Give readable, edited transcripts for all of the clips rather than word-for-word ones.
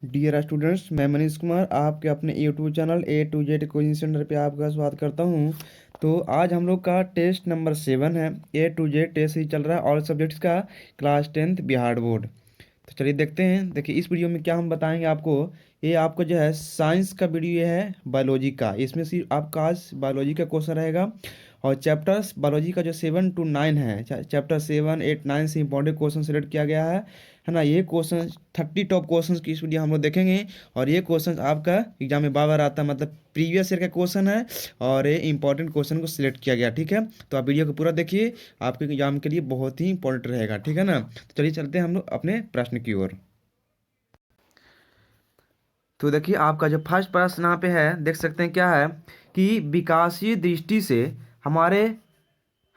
Dear students, मैं मनीष कुमार आपके अपने YouTube channel A to Z coaching centre पे आपका स्वागत करता हूं। तो आज हम लोग का टेस्ट नंबर 7 है। A to Z टेस्ट ही चल रहा है ऑल सब्जेक्ट्स का, क्लास 10th बिहार बोर्ड। तो चलिए देखते हैं। देखिए इस वीडियो में क्या हम बताएंगे आपको। ये आपको जो है साइंस का वीडियो है, बायोलॉजी का। इसमें सिर्फ आपका आज बायोलॉजी का क्वेश्चन रहेगा। और चैप्टर्स बायोलॉजी का जो 7 to 9 है, चैप्टर 7, 8, 9 से इंपॉर्टेंट क्वेश्चन सेलेक्ट किया गया है ना। ये क्वेश्चन 30 टॉप क्वेश्चंस की इस वीडियो हम लोग देखेंगे। और ये क्वेश्चन आपका एग्जाम में बार बार आता है, मतलब प्रीवियस ईयर का क्वेश्चन है। और ये इंपॉर्टेंट क्वेश्चन को सिलेक्ट किया गया, ठीक है। तो आप वीडियो को पूरा देखिए, आपके एग्जाम के लिए बहुत ही इंपॉर्टेंट रहेगा, ठीक है ना। तो चलिए चलते हैं हम लोग अपने प्रश्न की ओर। तो देखिए आपका जो फर्स्ट प्रश्न यहाँ पे है, देख सकते हैं क्या है कि विकासीय दृष्टि से हमारे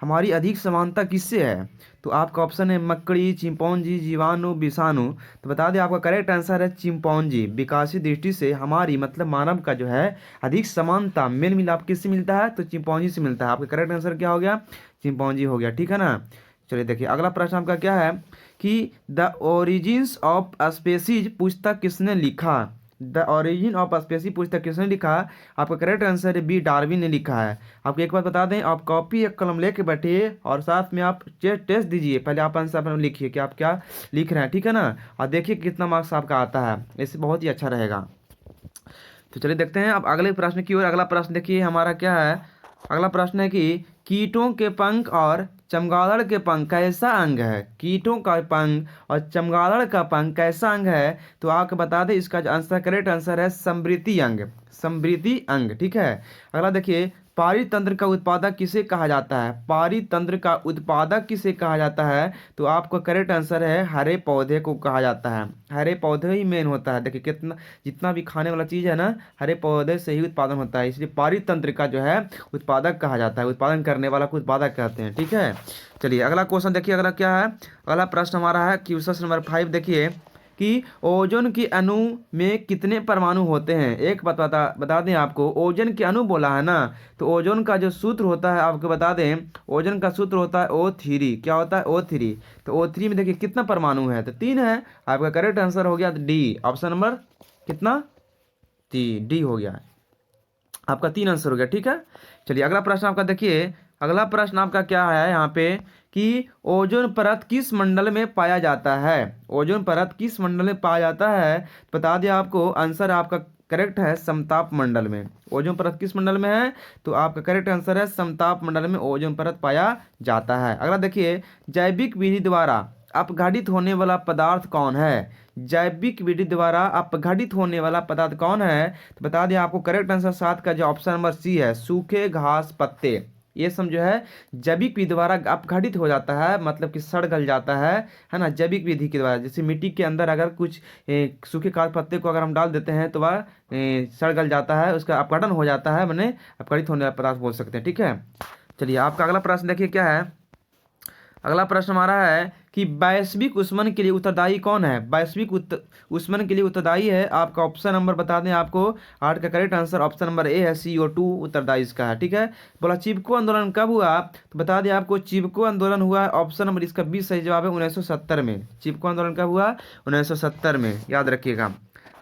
हमारी अधिक समानता किससे है। तो आपका ऑप्शन है मकड़ी, चिंपैंजी, जीवाणु, विषाणु। तो बता दें आपका करेक्ट आंसर है चिंपैंजी। विकासीय दृष्टि से हमारी मतलब मानव का जो है अधिक समानता मेल मिलाप किससे मिलता है, तो चिंपैंजी से मिलता है। आपका करेक्ट आंसर क्या हो गया, चिंपैंजी हो गया, ठीक है ना। चलिए देखिए अगला प्रश्न आपका क्या है कि द ओरिजिन्स ऑफ स्पेसीज पुस्तक किसने लिखा। द ओरिजिन ऑफ स्पेसीज पुस्तक किसने लिखा। आपका करेक्ट आंसर है बी, डार्विन ने लिखा है। आपको एक बात बता दें, आप कॉपी एक कलम लेके बैठिए और साथ में आप टेस्ट दीजिए। पहले आप आंसर अपना लिखिए कि आप क्या लिख रहे हैं, ठीक है ना। और देखिए कितना मार्क्स आपका आता है, इससे बहुत ही अच्छा रहेगा। तो चलिए देखते हैं अब अगले प्रश्न की ओर। अगला प्रश्न देखिए हमारा क्या है। अगला प्रश्न है कि कीटों के पंख और चमगादड़ के पंख कैसा अंग है। कीटों का पंख और चमगादड़ का पंख कैसा अंग है। तो आपको बता दें इसका जो आंसर करेक्ट आंसर है समृद्धि अंग। समृद्धि अंग, ठीक है। अगला देखिए पारितंत्र का उत्पादक किसे कहा जाता है। पारितंत्र का उत्पादक किसे कहा जाता है। तो आपका करेक्ट आंसर है हरे पौधे को कहा जाता है। हरे पौधे ही मेन होता है। देखिए कितना जितना भी खाने वाला चीज़ है ना, हरे पौधे से ही उत्पादन होता है, इसलिए पारितंत्र का जो है उत्पादक कहा जाता है। उत्पादन करने वाला को उत्पादक कहते हैं, ठीक है। चलिए अगला क्वेश्चन देखिए, अगला क्या है। अगला प्रश्न हमारा है क्वेश्चन नंबर 5। देखिए कि ओजोन के अणु में कितने परमाणु होते हैं। एक बात बता दें आपको, ओजोन के अणु बोला है ना, तो ओजोन का जो सूत्र होता है आपको बता दें, ओजोन का सूत्र होता है O3। क्या होता है, O3। तो O3 में देखिए कितना परमाणु है, तो 3 है। आपका करेक्ट आंसर हो गया डी, ऑप्शन नंबर कितना, डी हो गया। आपका 3 आंसर हो गया, ठीक है। चलिए अगला प्रश्न आपका देखिए। अगला प्रश्न आपका क्या है यहाँ पे कि ओजोन परत किस मंडल में पाया जाता है। ओजोन परत किस मंडल में पाया जाता है, बता दिया आपको। आंसर आपका करेक्ट है समताप मंडल में। ओजोन परत किस मंडल में है, तो आपका करेक्ट आंसर है समताप मंडल में ओजोन परत पाया जाता है। अगला देखिए जैविक विधि द्वारा अपघटित होने वाला पदार्थ कौन है। जैविक विधि द्वारा अपघटित होने वाला पदार्थ कौन है, तो बता दें आपको करेक्ट आंसर 7 का जो ऑप्शन नंबर सी है, सूखे घास पत्ते। ये सब जो है जैविक विधि द्वारा अपघटित हो जाता है, मतलब कि सड़ गल जाता है ना। जैविक विधि के द्वारा जैसे मिट्टी के अंदर अगर कुछ सूखे घास पत्ते को अगर हम डाल देते हैं तो वह सड़ गल जाता है, उसका अपघटन हो जाता है, मैंने अपघटित होने वाला पदार्थ बोल सकते हैं, ठीक है। चलिए आपका अगला प्रश्न देखिए क्या है। अगला प्रश्न हमारा है कि वैश्विक उष्मन के लिए उत्तरदायी कौन है। उष्मन के लिए उत्तरदायी है। आपका ऑप्शन नंबर बता दें आपको, 8 का correct answer option number A है, CO2 उत्तरदायी इसका है, ठीक है। बोला चिपको आंदोलन कब हुआ, तो बता दें आपको चिपको आंदोलन हुआ ऑप्शन नंबर इसका 20 सही जवाब है 1970 में। चिपको आंदोलन कब हुआ, 1970 में, याद रखिएगा।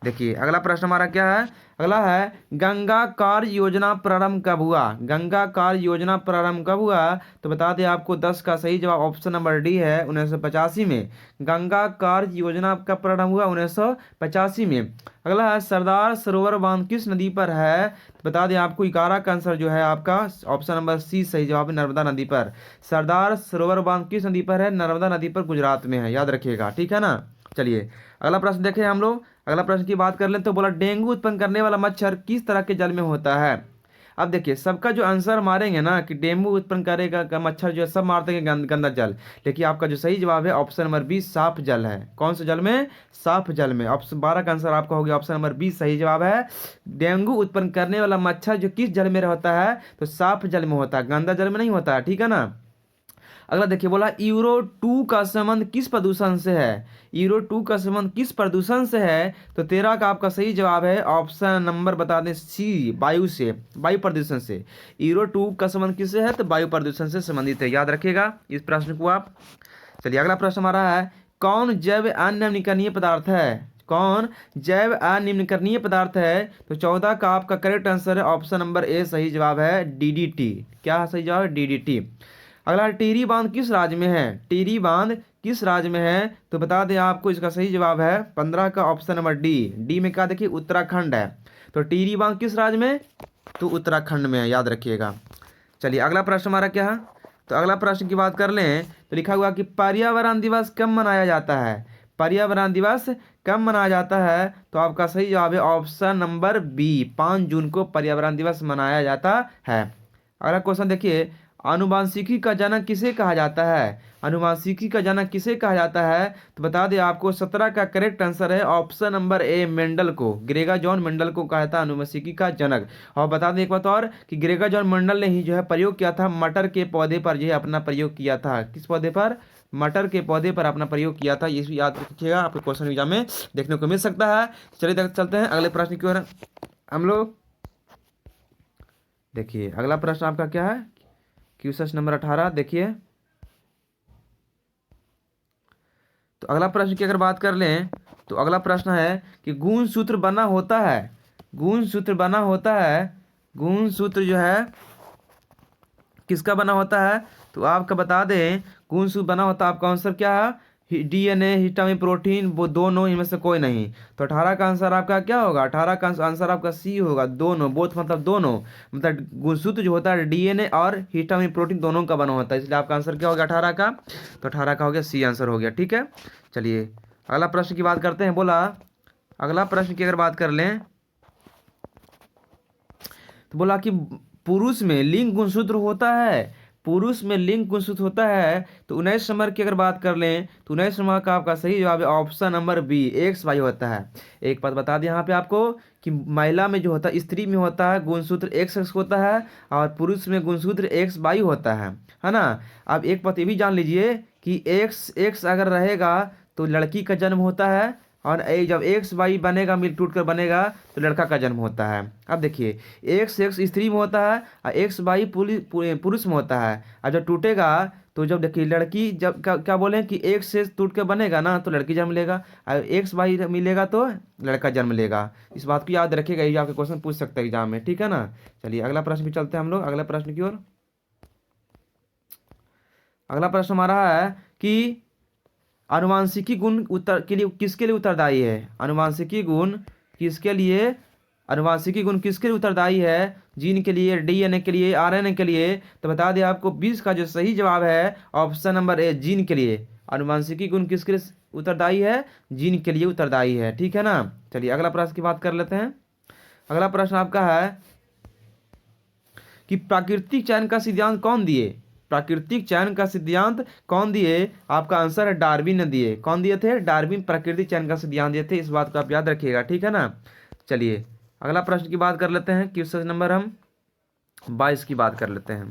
देखिए अगला प्रश्न हमारा क्या है। अगला है गंगा कार्य योजना प्रारंभ कब हुआ। गंगा कार्य योजना प्रारंभ कब हुआ, तो बता दें आपको 10 का सही जवाब ऑप्शन नंबर डी है 1985 में। गंगा कार्य योजना कब प्रारंभ हुआ, 1985 में। अगला है सरदार सरोवर बांध किस नदी पर है, तो बता दें आपको 11 का आंसर जो है आपका ऑप्शन नंबर सी सही जवाब है, नर्मदा नदी पर। सरदार सरोवर बांध किस नदी पर है, नर्मदा नदी पर, गुजरात में है, याद रखिएगा, ठीक है ना। चलिए अगला प्रश्न देखें हम लोग। अगला प्रश्न की बात कर लें तो बोला डेंगू उत्पन्न करने वाला मच्छर किस तरह के जल में होता है। अब देखिए सबका जो आंसर मारेंगे ना कि डेंगू उत्पन्न करेगा का मच्छर जो है, सब मारते हैं गंदा जल। लेकिन आपका जो सही जवाब है ऑप्शन नंबर बी साफ जल है। कौन से जल में, साफ जल में। ऑप्शन 12 का आंसर आपका हो गया ऑप्शन नंबर बी सही जवाब है। डेंगू उत्पन्न करने वाला मच्छर जो किस जल में होता है, तो साफ जल में होता है, गंदा जल में नहीं होता है, ठीक है ना। अगला देखिए बोला यूरो 2 का संबंध किस प्रदूषण से है। यूरो 2 का संबंध किस प्रदूषण से है, तो 13 का आपका सही जवाब है ऑप्शन नंबर बता दें सी, वायु से, वायु प्रदूषण से। यूरो 2 का संबंध किससे है, तो वायु प्रदूषण से संबंधित है, याद रखिएगा इस प्रश्न को आप। चलिए अगला प्रश्न हमारा है कौन जैव अनवनीकरणीय पदार्थ है। कौन जैव अनिम्नकरणीय पदार्थ है? तो 14 का आपका करेक्ट आंसर है ऑप्शन नंबर ए सही जवाब है डीडीटी। क्या सही जवाब है? डीडीटी। अगला, टिहरी बांध किस राज्य में है? टिहरी बांध किस राज्य में है? तो बता दें आपको, इसका सही जवाब है 15 का ऑप्शन नंबर डी। डी में क्या देखिए उत्तराखंड है। तो टिहरी बांध किस राज्य में? तो उत्तराखंड में है, याद रखिएगा। चलिए अगला प्रश्न हमारा क्या है? तो अगला प्रश्न की बात कर लें तो लिखा हुआ कि पर्यावरण दिवस कब मनाया जाता है? पर्यावरण दिवस कब मनाया जाता है? तो आपका सही जवाब है ऑप्शन नंबर बी, 5 जून को पर्यावरण दिवस मनाया जाता है। अगला क्वेश्चन देखिए, आनुवांशिकी का जनक किसे कहा जाता है? आनुवांशिकी का जनक किसे कहा जाता है? तो बता दें आपको 17 का करेक्ट आंसर है ऑप्शन नंबर ए मेंडल को। ग्रेगर जॉन मेंडल को कहा जाता है आनुवंशिकी का जनक। और बता दें एक बात और कि ग्रेगर जॉन मेंडल ने ही जो है प्रयोग किया था मटर के पौधे पर, जो है अपना प्रयोग किया था। किस पौधे पर? मटर के पौधे पर अपना प्रयोग किया था। ये भी याद रखिएगा, आपके क्वेश्चन एग्जाम में देखने को मिल सकता है। चलिए चलते हैं अगले प्रश्न की ओर हम लोग। देखिए अगला प्रश्न आपका क्या है? क्वेश्चन नंबर 18 देखिए। तो अगला प्रश्न की अगर बात कर लें तो अगला प्रश्न है कि गुणसूत्र बना होता है। गुणसूत्र बना होता है। गुणसूत्र जो है किसका बना होता है? तो आपका बता दें गुणसूत्र बना होता है, आपका आंसर क्या है? डीएनए, हिस्टामिन, प्रोटीन, वो दोनों, इनमें से कोई नहीं। तो 18 का आंसर आपका क्या होगा? 18 का आंसर आपका सी होगा, दोनों। बोथ मतलब दोनों, मतलब गुणसूत्र जो होता है डीएनए और हिस्टामिन प्रोटीन दोनों का बना होता है, इसलिए आपका आंसर क्या होगा 18 का? तो 18 का हो गया सी आंसर हो गया। ठीक है, चलिए अगला प्रश्न की बात करते हैं। बोला अगला प्रश्न की अगर बात कर लें तो बोला कि पुरुष में लिंग गुणसूत्र होता है। पुरुष में लिंग गुणसूत्र होता है। तो 19 नंबर की अगर बात कर लें तो 19 नंबर का आपका सही जवाब है option number B, X Y होता है। एक बात बता दें यहाँ पे आपको कि महिला में जो होता है, स्त्री में होता है गुणसूत्र एक्स एक्स होता है और पुरुष में गुणसूत्र एक्स वाई होता है ना। अब एक बात ये भी जान लीजिए कि एक्स एक्स अगर रहेगा तो लड़की का जन्म होता है, और जब एक्स वाई बनेगा, मिल टूट कर बनेगा, तो लड़का का जन्म होता है। अब देखिए एक्स एक्स स्त्री में होता है और एक्स वाई पुरुष में होता है। और जब टूटेगा तो जब देखिए लड़की, जब क्या बोले कि एक्स से टूट कर बनेगा ना तो लड़की जन्म लेगा, और एक्स वाई मिलेगा तो लड़का जन्म लेगा। इस बात को याद रखिएगा, ये आपके क्वेश्चन पूछ सकते हैं एग्जाम में। ठीक है ना। चलिए अगला प्रश्न भी चलते हैं हम लोग अगला प्रश्न की ओर। अगला प्रश्न हमारा है कि आनुवांशिकी गुण उत्तर के लिए किसके लिए उत्तरदायी है? आनुवांशिकी गुण किसके लिए? आनुवांशिकी गुण किसके लिए उत्तरदायी है? जीन के लिए, डीएनए के लिए, आरएनए के लिए? तो बता दें आपको 20 का जो सही जवाब है ऑप्शन नंबर ए, जीन के लिए। आनुवांशिकी गुण किसके लिए उत्तरदायी है? जीन के लिए उत्तरदायी है। ठीक है ना। चलिए अगला प्रश्न की बात कर लेते हैं। अगला प्रश्न आपका है कि प्राकृतिक चयन का सिद्धांत कौन दिए? प्राकृतिक चयन का सिद्धांत कौन दिए? आपका आंसर है डार्विन ने दिए। कौन दिए थे? डार्विन प्राकृतिक चयन का सिद्धांत दिए थे। इस बात को आप याद रखिएगा। ठीक है ना। चलिए अगला प्रश्न की बात कर लेते हैं। क्वेश्चन नंबर हम 22 की बात कर लेते हैं।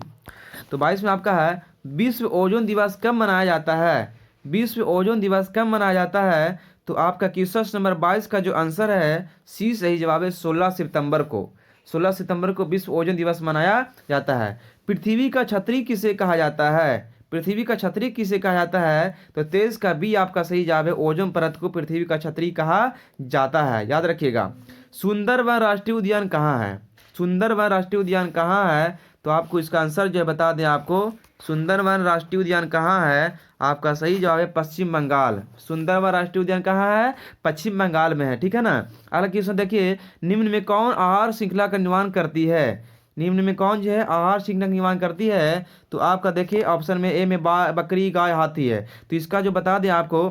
तो 22 में आपका है विश्व ओजोन दिवस कब मनाया जाता है? विश्व ओजोन दिवस कब मनाया जाता है? तो आपका क्वेश्चन नंबर 22 का जो आंसर है सी सही जवाब है 16 सितंबर को। 16 सितंबर को विश्व ओजोन दिवस मनाया जाता है। पृथ्वी का छतरी किसे कहा जाता है? पृथ्वी का छतरी किसे कहा जाता है? तो 23 का बी आपका सही जवाब है, ओजोन परत को पृथ्वी का छतरी कहा जाता है। याद रखिएगा। सुंदरवन राष्ट्रीय उद्यान कहाँ है? सुंदरवन राष्ट्रीय उद्यान कहाँ है? तो आपको इसका आंसर जो है बता दें आपको, सुंदरवन राष्ट्रीय उद्यान कहाँ है? आपका सही जवाब है पश्चिम बंगाल। सुंदरवन राष्ट्रीय उद्यान कहाँ है? पश्चिम बंगाल में है। ठीक है ना। अगला क्वेश्चन देखिए, निम्न में कौन आहार श्रृंखला का निर्माण करती है? निम्न में कौन जो है आहार श्रृंखला का निर्माण करती है? तो आपका देखिए ऑप्शन में ए में बकरी, गाय, हाथी है। तो इसका जो बता दें आपको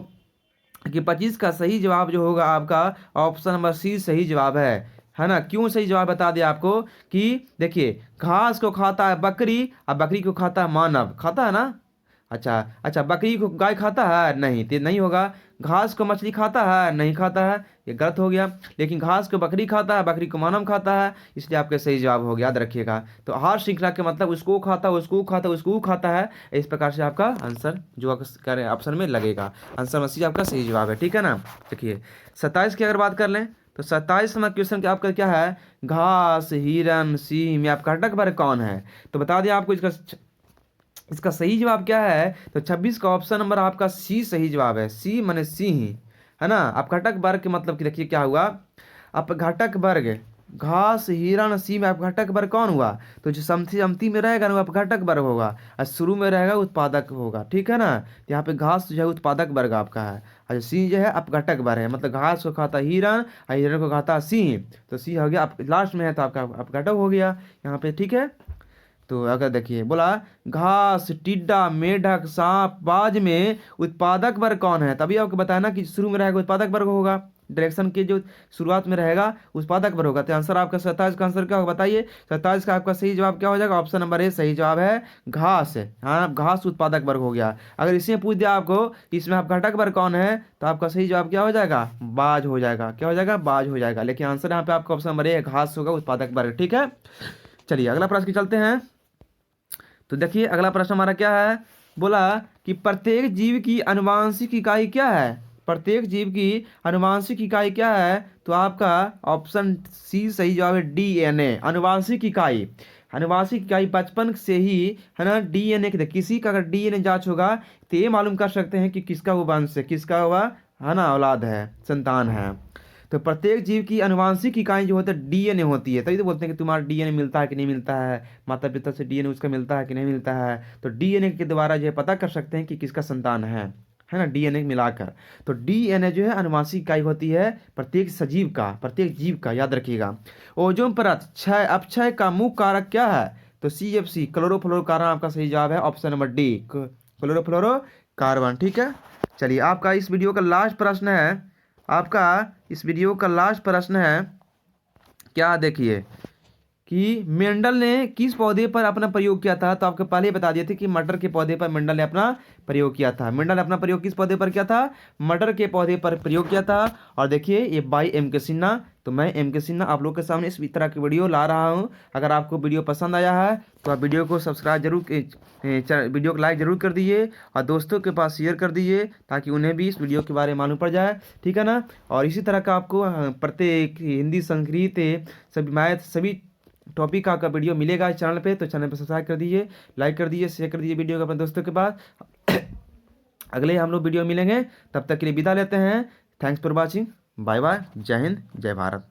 कि 25 का सही जवाब जो होगा आपका ऑप्शन नंबर सी सही जवाब है ना। क्यों सही जवाब बता दिया आपको कि देखिए घास को खाता है बकरी और बकरी को खाता है मानव, खाता है ना। अच्छा बकरी को गाय खाता है? नहीं, तो नहीं होगा। घास को मछली खाता है? नहीं खाता है, ये गलत हो गया। लेकिन घास को बकरी खाता है, बकरी को मानव खाता है, इसलिए आपका सही जवाब हो गया। याद रखिएगा। तो आहार श्रृंखला के मतलब उसको खाता है, उसको खाता है, उसको खाता है, इस प्रकार से आपका आंसर जो ऑप्शन में लगेगा। आंसर में सी आपका सही जवाब है। ठीक है ना। देखिए 27 की अगर बात कर लें तो 27 नंबर क्वेश्चन के आपका क्या है? घास, हिरन, सिंह में आपका घटक वर्ग कौन है? तो बता दिया आपको इसका सही जवाब क्या है? तो 26 का ऑप्शन नंबर आपका सी सही जवाब है। सी माने सिंह, है ना। अपघटक वर्ग के मतलब कि देखिए क्या हुआ, अपघटक वर्ग, घास हिरण सी में अपघटक वर्ग कौन हुआ, तो जो समथी समती में रहेगा ना वो अपघटक वर्ग होगा, और शुरू में रहेगा उत्पादक होगा, ठीक है ना। तो यहाँ पे घास जो है उत्पादक वर्ग आपका है, और सी जो है अपघटक वर्ग है, मतलब घास को खाता हिरण और हिरण को खाता सिंह, तो सी हो गया लास्ट में है तो आपका अपघटक हो गया यहाँ पे, ठीक है। तो अगर देखिए बोला घास टिड्डा मेढक सांप बाज में उत्पादक वर्ग कौन है, तभी आपको बताया ना कि शुरू में रहेगा उत्पादक वर्ग होगा, डायरेक्शन के जो शुरुआत में रहेगा उत्पादक वर्ग होगा। तो आंसर आपका 27 का आंसर क्या होगा बताइए, 27 का आपका सही जवाब क्या हो जाएगा, ऑप्शन नंबर ए सही जवाब है घास। हाँ घास उत्पादक वर्ग हो गया। अगर इसमें पूछ दिया आपको कि इसमें अपघटक वर्ग कौन है, तो आपका सही जवाब क्या हो जाएगा, बाज हो जाएगा, क्या हो जाएगा, बाज हो जाएगा। लेकिन आंसर यहाँ पे आपका ऑप्शन नंबर ए घास होगा उत्पादक वर्ग, ठीक है। चलिए अगला प्रश्न की चलते हैं। तो देखिए अगला प्रश्न हमारा क्या है, बोला कि प्रत्येक जीव की आनुवांशिक इकाई क्या है, प्रत्येक जीव की आनुवांशिक इकाई क्या है, तो आपका ऑप्शन सी सही जवाब है डीएनए, आनुवांशिक इकाई। आनुवांशिक इकाई बचपन से ही है ना, डीएनए के किसी का अगर डीएनए जांच होगा तो ये मालूम कर सकते हैं कि किसका वो वंश है, किसका हुआ है ना औलाद है, संतान है। तो प्रत्येक जीव की आनुवांशिक इकाई जो होता है डीएनए होती है, तभी तो बोलते हैं कि तुम्हारा डीएनए मिलता है कि नहीं मिलता है, माता पिता से डीएनए उसका मिलता है कि नहीं मिलता है। तो डीएनए के द्वारा जो है पता कर सकते हैं कि किसका संतान है ना, डीएनए मिलाकर। तो डीएनए जो है आनुवांशिक इकाई होती है प्रत्येक सजीव का, प्रत्येक जीव का, याद रखिएगा। ओजोन परत क्षय अपक्षय का मुख्य कारक क्या है, तो CFC क्लोरोफ्लोरोकार्बन आपका सही जवाब है ऑप्शन नंबर डी क्लोरोफ्लोरोकार्बन, ठीक है। चलिए आपका इस वीडियो का लास्ट प्रश्न है, आपका इस वीडियो का लास्ट प्रश्न है क्या, देखिए कि मेंडल ने किस पौधे पर अपना प्रयोग किया था, तो आपको पहले ही बता दिए थे कि मटर के पौधे पर मेंडल ने अपना प्रयोग किया था। मेंडल ने अपना प्रयोग किस पौधे पर किया था, मटर के पौधे पर प्रयोग किया था। और देखिए ये बाई M.K. सिन्हा, तो मैं M.K. सिन्हा आप लोग के सामने इस तरह की वीडियो ला रहा हूँ। अगर आपको वीडियो पसंद आया है तो आप वीडियो को सब्सक्राइब जरूर, वीडियो को लाइक जरूर कर दीजिए और दोस्तों के पास शेयर कर दीजिए ताकि उन्हें भी इस वीडियो के बारे में मालूम पड़ जाए, ठीक है ना। और इसी तरह का आपको प्रत्येक हिंदी संस्कृत सभी मैथ सभी टॉपिक का वीडियो मिलेगा इस चैनल पे, तो चैनल पे सब्सक्राइब कर दीजिए, लाइक कर दीजिए, शेयर कर दीजिए वीडियो को अपने दोस्तों के पास। अगले हम लोग वीडियो मिलेंगे, तब तक के लिए विदा लेते हैं। Thanks for watching, bye bye, जय हिंद जय भारत।